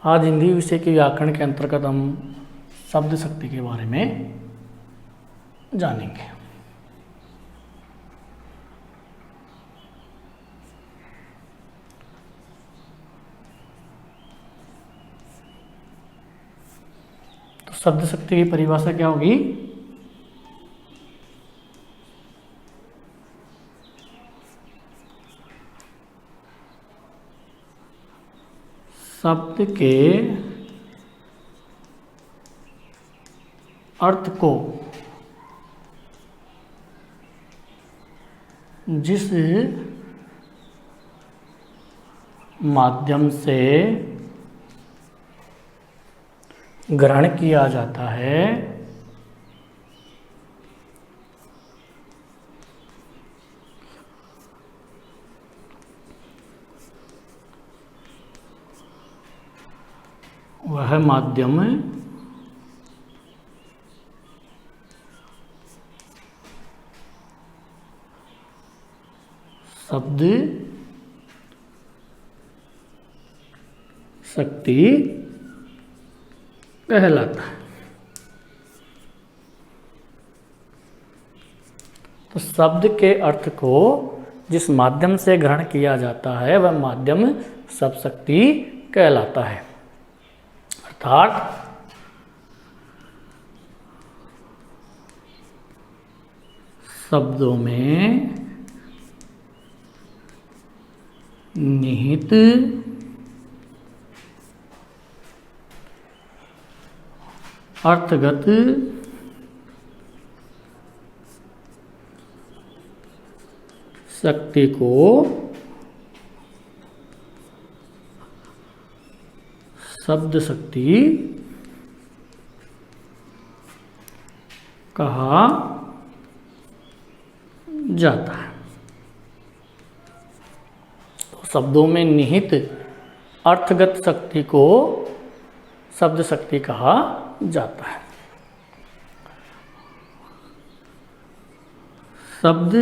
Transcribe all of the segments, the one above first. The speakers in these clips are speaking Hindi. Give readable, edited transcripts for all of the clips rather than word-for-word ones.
आज हिंदी विषय के व्याकरण के अंतर्गत हम शब्द शक्ति के बारे में जानेंगे। तो शब्द शक्ति की परिभाषा क्या होगी? शब्द के अर्थ को जिस माध्यम से ग्रहण किया जाता है वह माध्यम शब्द शक्ति कहलाता है। तो शब्द के अर्थ को जिस माध्यम से ग्रहण किया जाता है वह माध्यम शब्द शक्ति कहलाता है। अर्थात शब्दों में निहित अर्थगत शक्ति को शब्द शक्ति कहा जाता है। तो शब्दों में निहित अर्थगत शक्ति को शब्द शक्ति कहा जाता है। शब्द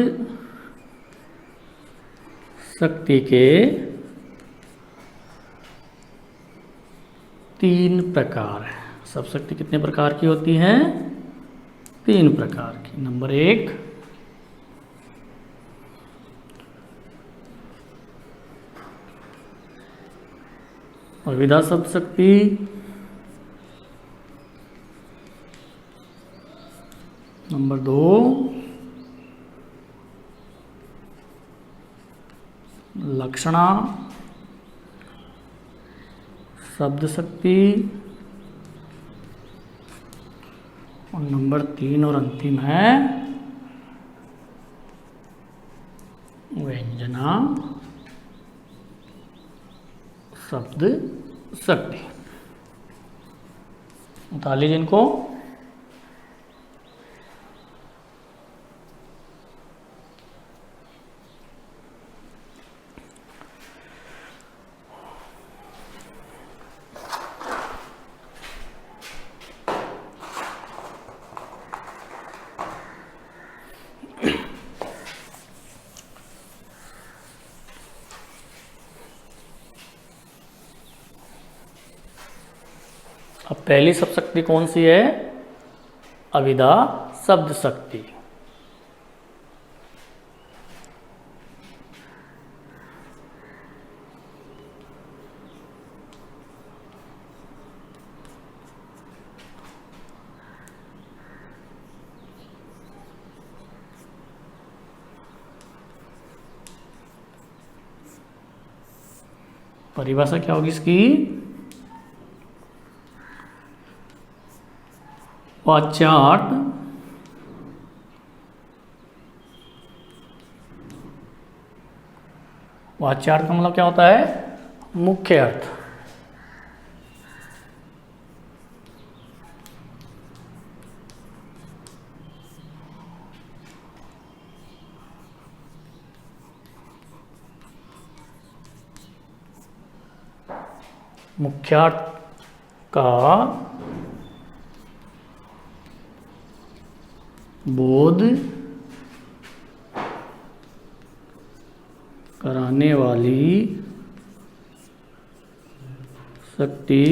शक्ति के 3 प्रकार हैं। शब्द शक्ति कितने प्रकार की होती हैं? 3 प्रकार की। नंबर 1 अविधा शब्द शक्ति, नंबर 2 लक्षणा शब्द शक्ति, और नंबर 3 और अंतिम है व्यंजना शब्द शक्ति। बता लीजिए इनको। अब पहली शब्द शक्ति कौन सी है? अविधा शब्द शक्ति। परिभाषा क्या होगी इसकी? वाच्यार्थ वाच्यार्थ का मतलब क्या होता है? मुख्य अर्थ। मुख्यार्थ का बोध कराने वाली शक्ति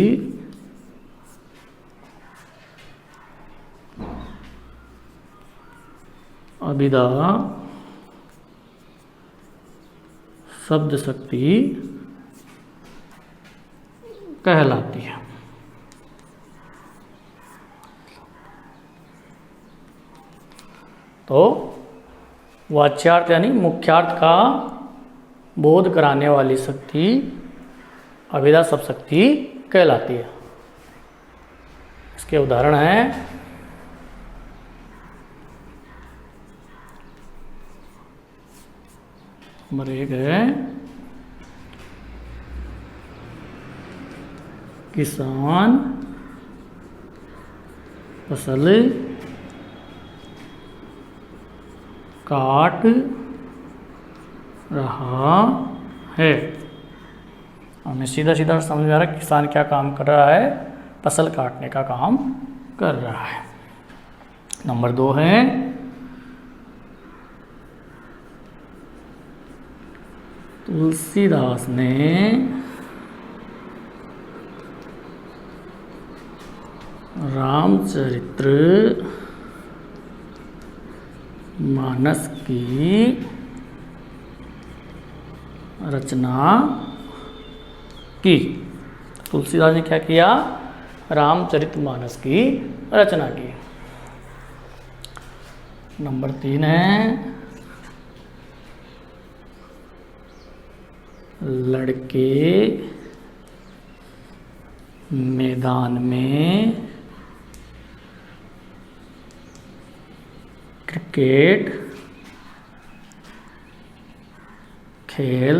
अभिधा शब्द शक्ति कहलाती है। तो वाच्यार्थ यानी मुख्यार्थ का बोध कराने वाली शक्ति अभिधा शब्द शक्ति कहलाती है। इसके उदाहरण हैं नंबर 1 है किसान फसल काट रहा है। हमें सीधा सीधा समझ में आ रहा है किसान क्या काम कर रहा है, फसल काटने का काम कर रहा है। नंबर 2 है तुलसीदास ने रामचरित्र मानस की रचना की। तुलसीदास ने क्या किया? रामचरितमानस की रचना की। नंबर 3 है लड़के मैदान में क्रिकेट खेल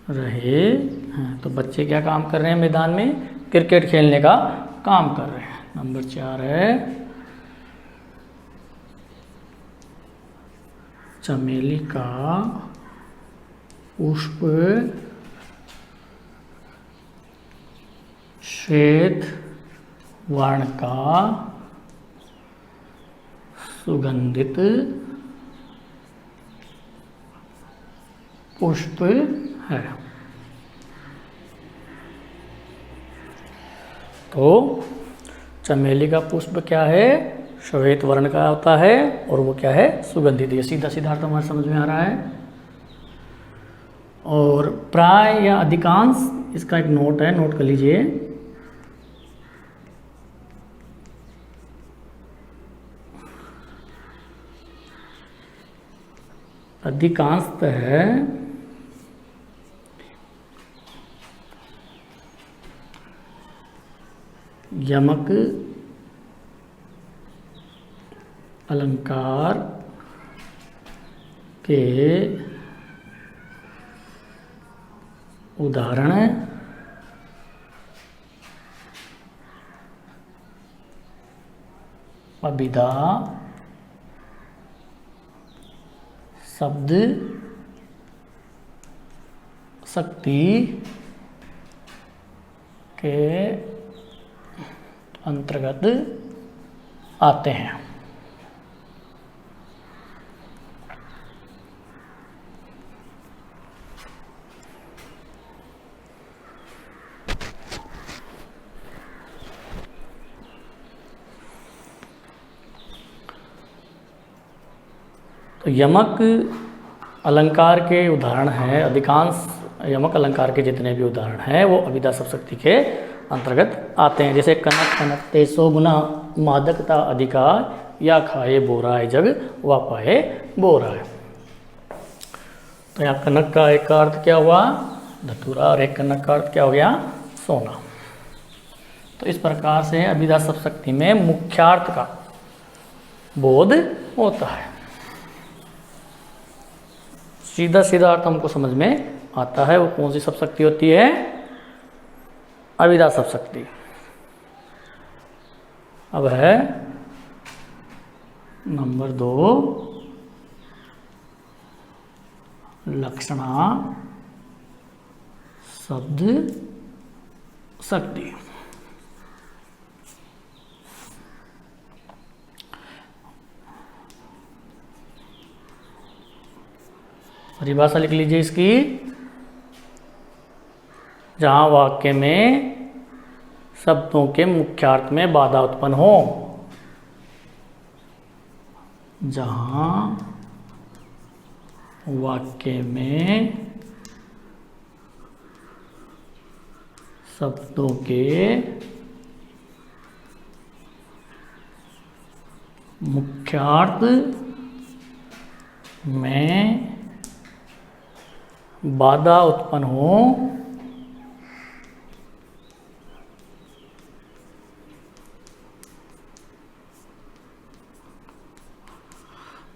रहे हैं। तो बच्चे क्या काम कर रहे हैं? मैदान में क्रिकेट खेलने का काम कर रहे हैं। नंबर 4 है चमेली का पुष्प श्वेत वर्ण का सुगंधित पुष्प है। तो चमेली का पुष्प क्या है? श्वेत वर्ण का होता है और वो क्या है? सुगंधित। ये सीधा सीधा अर्थ हमारे समझ में आ रहा है। और प्राय या अधिकांश, इसका एक नोट है, नोट कर लीजिए। अधिकांशतः यमक अलंकार के उदाहरण अभिधा शब्द शक्ति के अंतर्गत आते हैं। तो यमक अलंकार के उदाहरण हैं, अधिकांश यमक अलंकार के जितने भी उदाहरण हैं वो अभिधा शब्द शक्ति के अंतर्गत आते हैं। जैसे कनक कनक ते 100 गुना मादकता अधिकार, या खाए बोराए जग वा पाए बोराए। तो यहाँ कनक का एक अर्थ क्या हुआ? धतूरा, और एक कनक का अर्थ क्या हो गया? सोना। तो इस प्रकार से अभिधा शब्द शक्ति में मुख्यार्थ का बोध होता है। सीधा सीधा अर्थ हमको समझ में आता है। वो कौन सी शब्द शक्ति होती है? अभिधा शब्द शक्ति। अब है नंबर 2 लक्षणा शब्द शक्ति। परिभाषा लिख लीजिए इसकी। जहाँ वाक्य में शब्दों के मुख्यार्थ में बाधा उत्पन्न हो। जहाँ वाक्य में शब्दों के मुख्यार्थ में बाधा उत्पन्न हो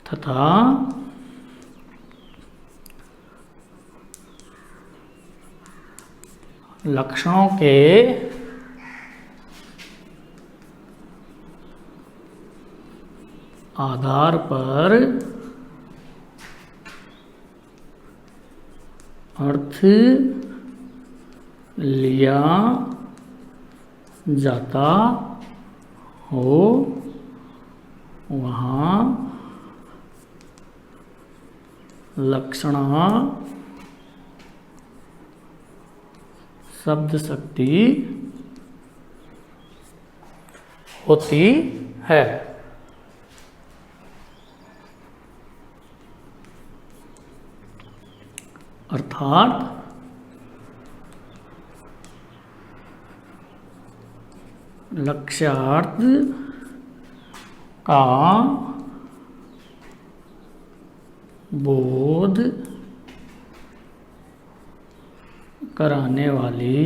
तथा लक्षणों के आधार पर अर्थ लिया जाता हो, वहाँ लक्षण शब्द शक्ति होती है। अर्थात लक्ष्यार्थ का बोध कराने वाली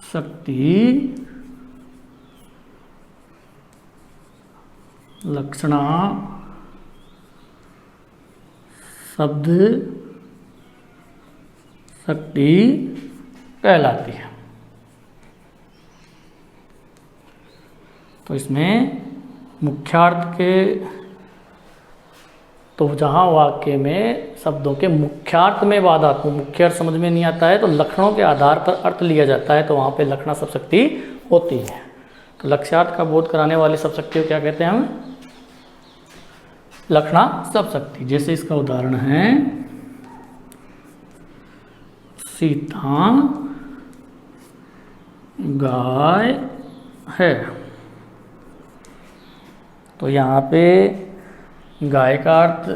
शक्ति लक्षणा शब्द शक्ति कहलाती है। तो इसमें मुख्यार्थ के, तो जहाँ वाक्य में शब्दों के मुख्यार्थ में बाधा, तो मुख्य अर्थ समझ में नहीं आता है तो लक्षणों के आधार पर अर्थ लिया जाता है, तो वहाँ पे लक्षणा शब्द शक्ति होती है। तो लक्ष्यार्थ का बोध कराने वाली शब्द शक्ति को क्या कहते हैं हम? लक्षणा शब्द शक्ति। जैसे इसका उदाहरण है सीता गाय है। तो यहाँ पे गाय का अर्थ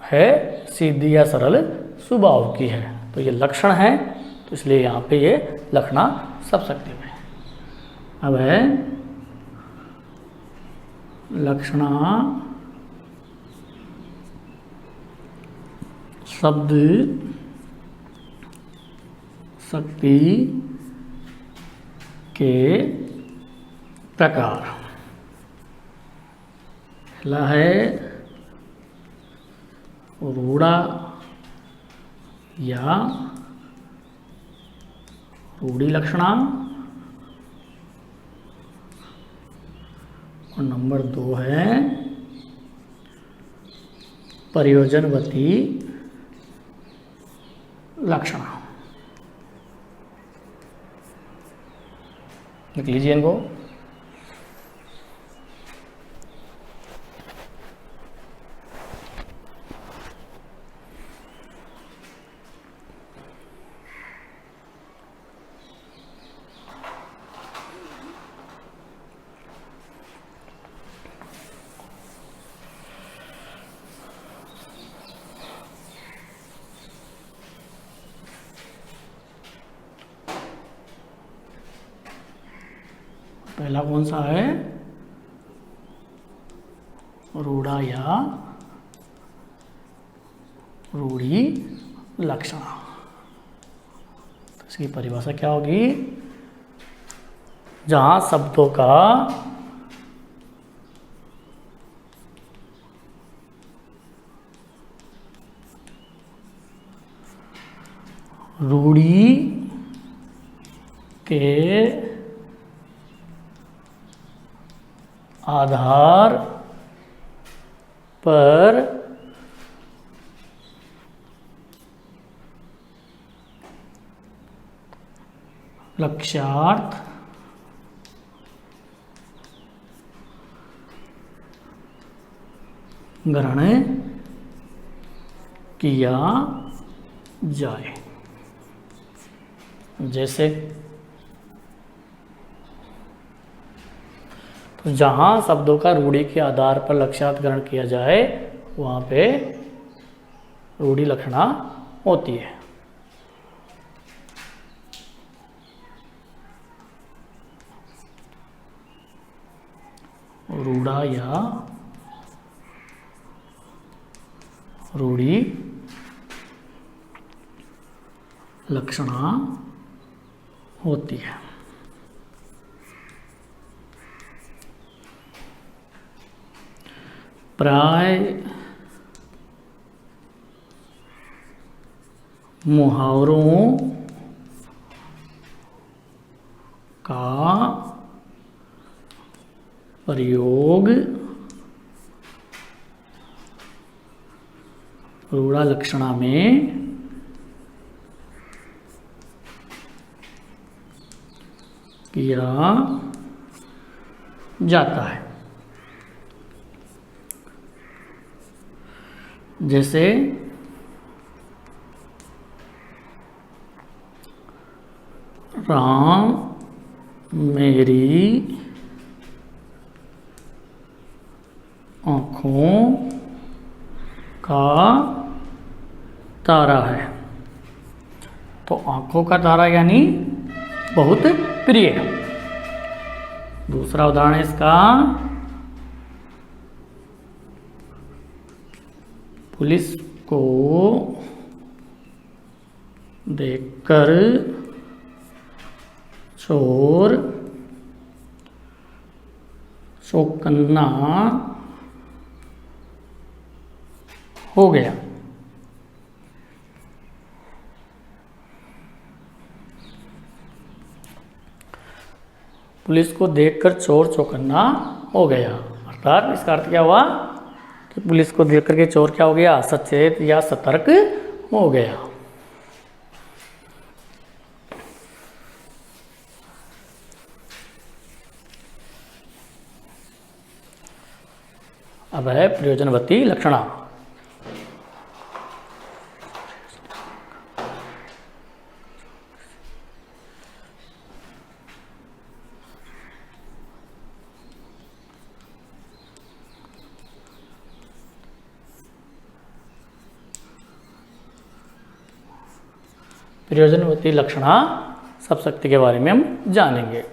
है सीधी या सरल स्वभाव की है, तो ये लक्षण है, तो इसलिए यहाँ पे ये लक्षणा शब्द शक्ति में। अब है लक्षणा शब्द शक्ति के प्रकार। पहला है रूढ़ा या रूढ़ी लक्षणा, और नंबर 2 है प्रयोजनवती लक्षणा। लिख लीजिए इनको। पहला कौन सा है? रूढ़ा या रूढ़ी लक्षणा। तो इसकी परिभाषा क्या होगी? जहां शब्दों का रूढ़ी के आधार पर लक्ष्यार्थ ग्रहण किया जाए। जैसे तो जहाँ शब्दों का रूढ़ि के आधार पर लक्ष्यार्थ ग्रहण किया जाए वहाँ पे रूढ़ि लक्षणा होती है। रूढ़ा या रूढ़ि लक्षणा होती है। प्राय मुहावरों का प्रयोग रूढ़ा लक्षणा में किया जाता है। जैसे राम मेरी आँखों का तारा है। तो आँखों का तारा यानी बहुत प्रिय। दूसरा उदाहरण है इसका, पुलिस को देखकर चोर चौकन्ना हो गया। पुलिस को देखकर चोर चौकन्ना हो गया, अर्थात इसका अर्थ क्या हुआ कि पुलिस को देख करके चोर क्या हो गया, सचेत या सतर्क हो गया। अब है प्रयोजनवती लक्षणा। प्रयोजनवती लक्षणा सब शक्ति के बारे में हम जानेंगे।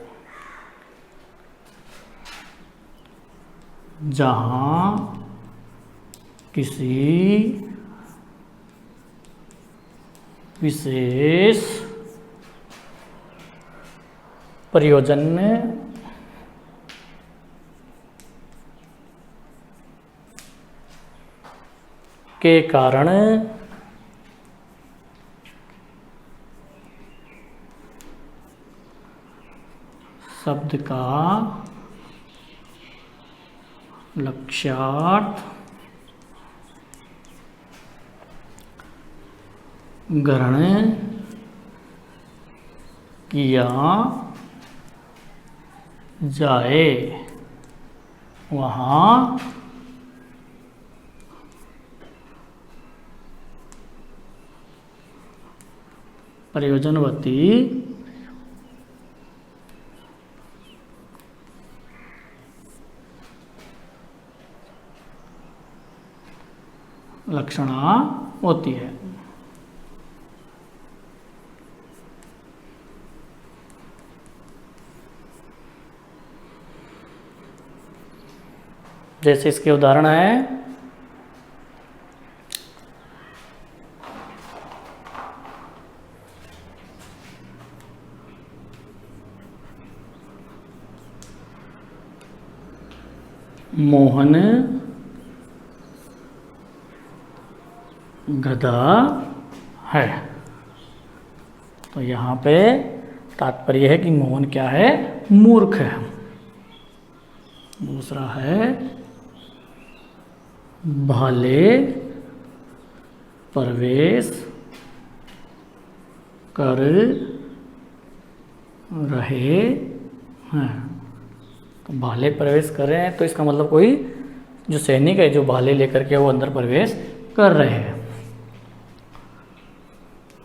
जहाँ किसी विशेष प्रयोजन के कारण शब्द का लक्ष्यार्थ ग्रहण किया जाए वहाँ प्रयोजनवती लक्षणा होती है। जैसे इसके उदाहरण है, मोहन गधा है। तो यहाँ पे तात्पर्य है कि मोहन क्या है, मूर्ख है। दूसरा है, भाले प्रवेश कर रहे हैं। तो भाले प्रवेश कर रहे हैं तो इसका मतलब कोई जो सैनिक है जो भाले लेकर के वो अंदर प्रवेश कर रहे हैं।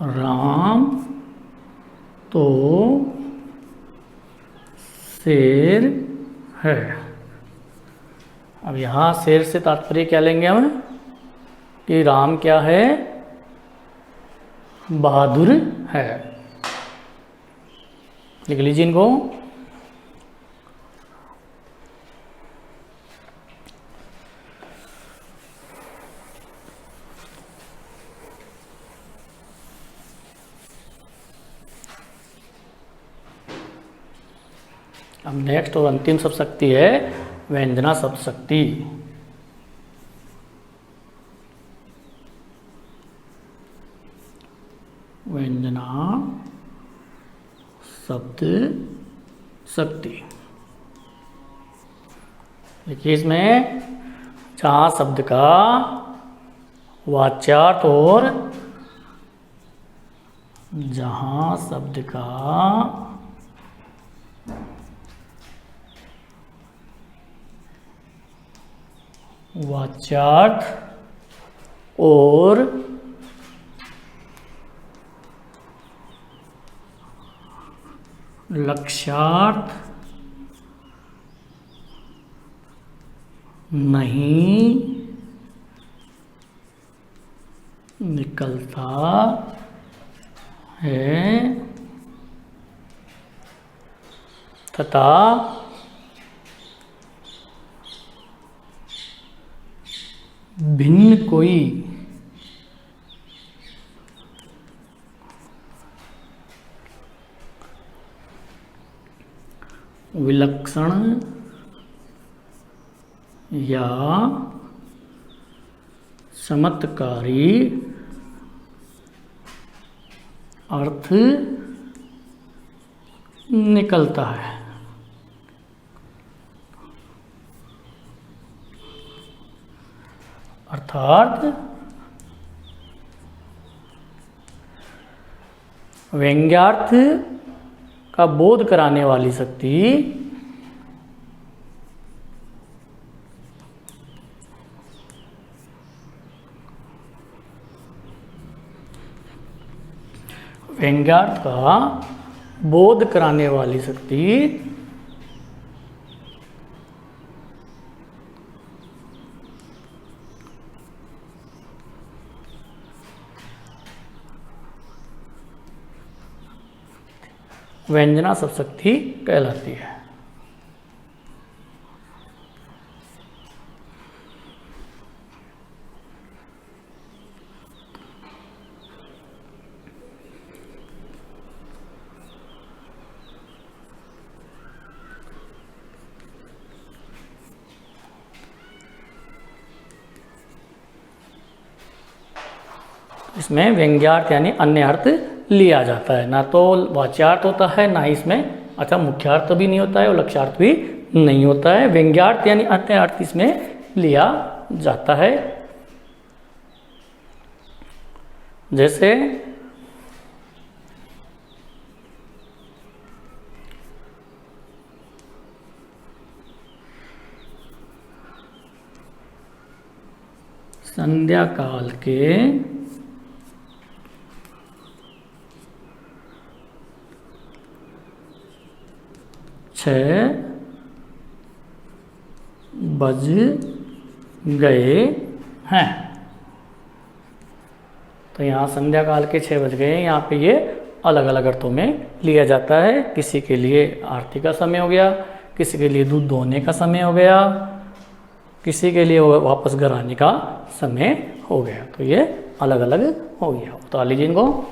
राम तो शेर है। अब यहाँ शेर से तात्पर्य क्या लेंगे हम कि राम क्या है, बहादुर है। लिख लीजिए इनको। अब नेक्स्ट और अंतिम शब्द शक्ति है व्यंजना शब्द शक्ति। व्यंजना शब्द शक्ति देखिए, इसमें जहाँ शब्द का वाच्यार्थ और जहाँ शब्द का वाच्यार्थ और लक्ष्यार्थ नहीं निकलता है तथा भिन्न कोई विलक्षण या चमत्कारी अर्थ निकलता है। अर्थात व्यंग्यार्थ का बोध कराने वाली शक्ति व्यंग्यार्थ का बोध कराने वाली शक्ति व्यंजना शब्द शक्ति कहलाती है। इसमें व्यंग्यार्थ यानी अन्य अर्थ लिया जाता है, ना तो वाच्यार्थ होता है, ना ही इसमें अच्छा मुख्यार्थ भी नहीं होता है और लक्ष्यार्थ भी नहीं होता है। व्यंग्यार्थ यानी अन्य अर्थ इसमें लिया जाता है। जैसे संध्या काल के छः बज गए हैं। तो यहाँ संध्या काल के 6 बज गए हैं, यहाँ पे ये अलग अलग अर्थों में लिया जाता है। किसी के लिए आरती का समय हो गया, किसी के लिए दूध दोहने का समय हो गया, किसी के लिए वापस घर आने का समय हो गया। तो ये अलग अलग हो गया। तो आ लीजिए इनको।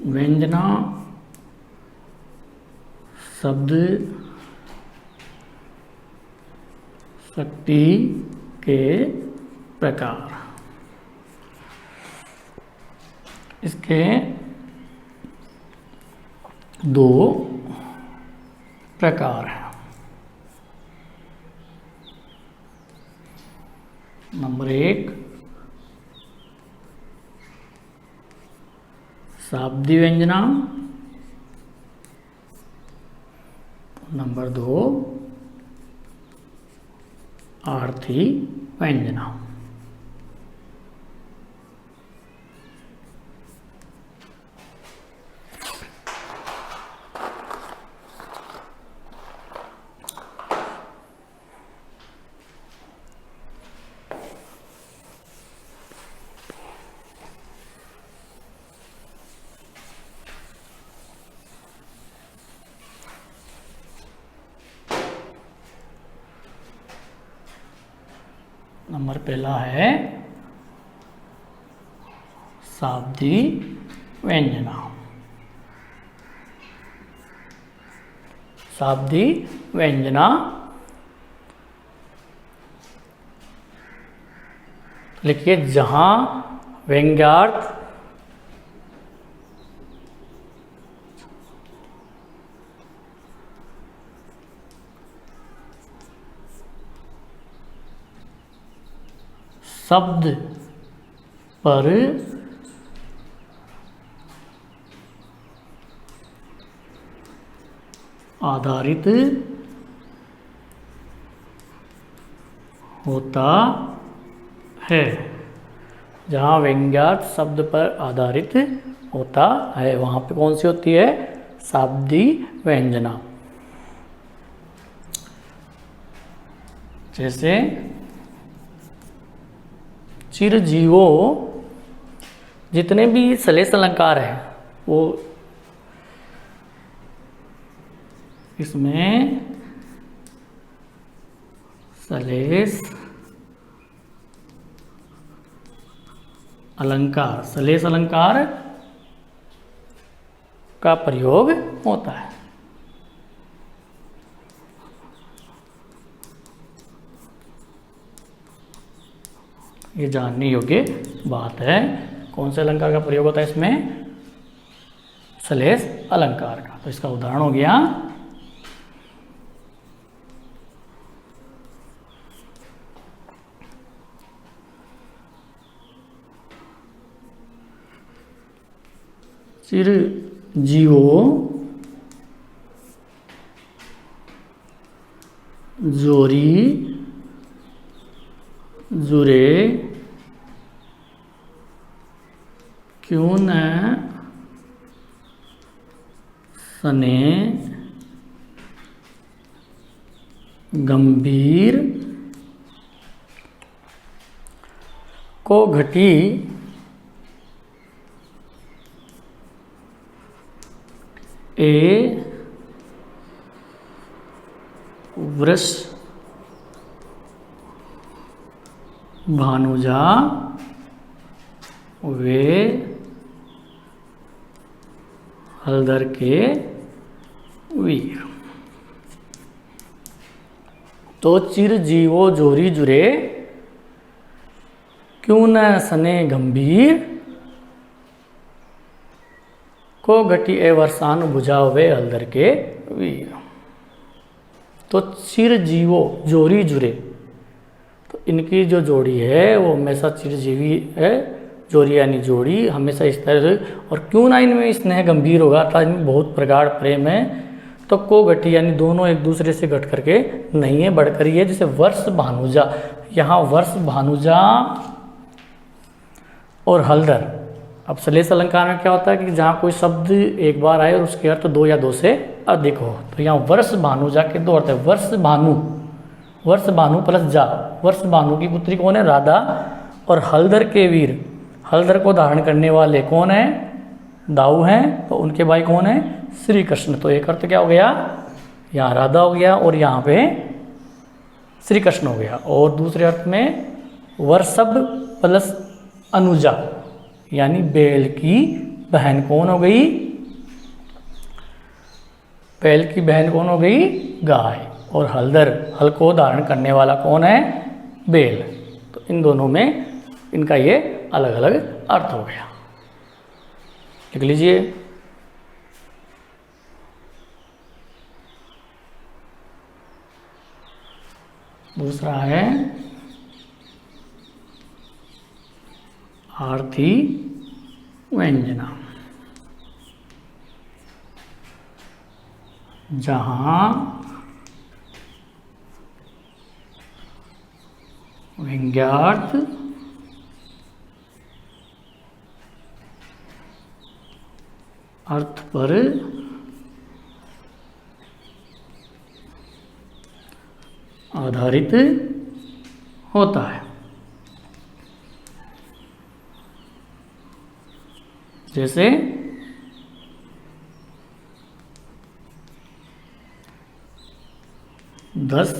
व्यंजना शब्द शक्ति के प्रकार। इसके 2 प्रकार हैं। नंबर 1 शाब्दी व्यंजना, नंबर 2 आर्थी व्यंजना। नंबर पहला है शाब्दी व्यंजना। शाब्दी व्यंजना लिखिए जहां व्यंग्यार्थ शब्द पर आधारित होता है। जहाँ व्यंग्यार्थ शब्द पर आधारित होता है वहाँ पे कौन सी होती है? शाब्दी व्यंजना। जैसे चिरजीवों, जितने भी श्लेष अलंकार हैं वो इसमें श्लेष अलंकार का प्रयोग होता है। ये जानने योग्य बात है। कौन से अलंकार का प्रयोग होता है इसमें? श्लेष अलंकार का। तो इसका उदाहरण हो गया चिरजीवों जोरी जुरे क्यों न सने गंभीर को घटी ए वृष भानुजा वे हलदर के वीर। तो चिरजीवो जोरी जुरे क्यों न सने गंभीर को घटी ए वर्षान बुझा वे हलदर के वीर। तो चिरजीवो जोरी जुरे, तो इनकी जो जोड़ी है वो हमेशा चिरजीवी है। जोड़ी यानी जोड़ी हमेशा इस तरह। और क्यों ना इनमें स्नेह गंभीर होगा, था इनमें बहुत प्रगाढ़ प्रेम है। तो को घटी यानी दोनों एक दूसरे से घट करके नहीं है, बढ़कर ही है। जैसे वर्ष भानुजा, यहाँ वर्ष भानुजा और हलदर। अब श्लेष अलंकार में क्या होता है कि जहाँ कोई शब्द एक बार आए और उसके अर्थ दो या दो से अधिक हो। तो यहाँ वर्ष भानुजा के दो अर्थ है। वर्ष भानु प्लस जा। वर्ष भानु की पुत्री कौन है? राधा। और हलदर के वीर, हलदर को धारण करने वाले कौन है? दाऊ हैं। तो उनके भाई कौन है? श्री कृष्ण। तो एक अर्थ क्या हो गया? यहाँ राधा हो गया और यहाँ पे श्री कृष्ण हो गया। और दूसरे अर्थ में वर्षभ प्लस अनुजा यानी बैल की बहन कौन हो गई? बैल की बहन कौन हो गई? गाय। और हलदर, हल को धारण करने वाला कौन है? बैल। तो इन दोनों में इनका ये अलग अलग अर्थ हो गया। लिख लीजिए। दूसरा है आर्थी व्यंजना। जहां व्यंग्यार्थ अर्थ पर आधारित होता है। जैसे 10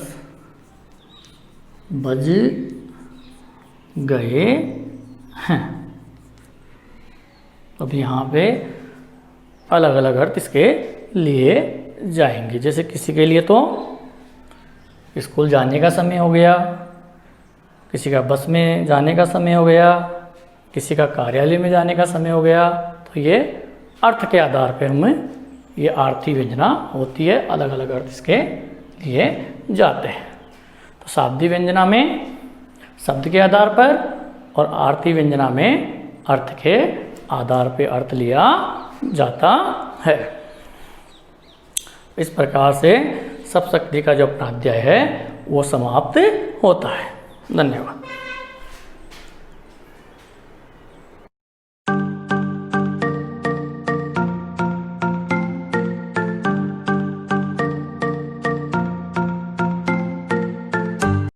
बज गए हैं। अब यहाँ पे अलग अलग अर्थ इसके लिए जाएंगे। जैसे किसी के लिए तो स्कूल जाने का समय हो गया, किसी का बस में जाने का समय हो गया, किसी का कार्यालय में जाने का समय हो गया। तो ये अर्थ के आधार पे हमें ये आर्थी व्यंजना होती है, अलग अलग अर्थ इसके लिए जाते हैं। तो शाब्दिक व्यंजना में शब्द के आधार पर और आर्थी व्यंजना में अर्थ के आधार पे अर्थ लिया जाता है। इस प्रकार से सप्तशती का जो अपना अध्याय है वो समाप्त होता है। धन्यवाद।